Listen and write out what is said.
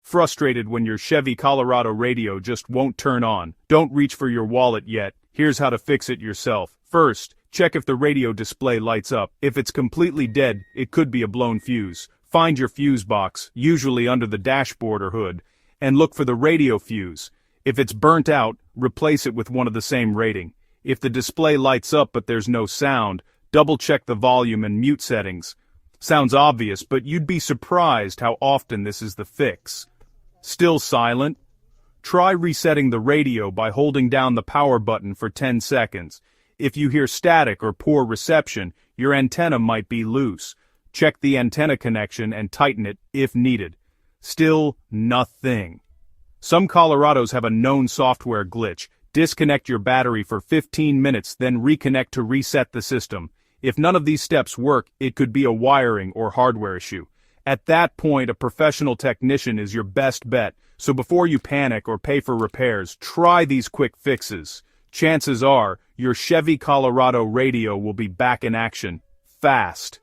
Frustrated when your Chevy Colorado radio just won't turn on? Don't reach for your wallet yet. Here's how to fix it yourself. First, check if the radio display lights up. If it's completely dead, it could be a blown fuse. Find your fuse box, usually under the dashboard or hood, and look for the radio fuse. If it's burnt out, replace it with one of the same rating. If the display lights up but there's no sound, double-check the volume and mute settings. Sounds obvious, but you'd be surprised how often this is the fix. Still silent? Try resetting the radio by holding down the power button for 10 seconds. If you hear static or poor reception, your antenna might be loose. Check the antenna connection and tighten it if needed. Still nothing. Some Colorados have a known software glitch. Disconnect your battery for 15 minutes, then reconnect to reset the system. If none of these steps work, it could be a wiring or hardware issue. At that point, a professional technician is your best bet, so before you panic or pay for repairs, try these quick fixes. Chances are, your Chevy Colorado radio will be back in action, fast.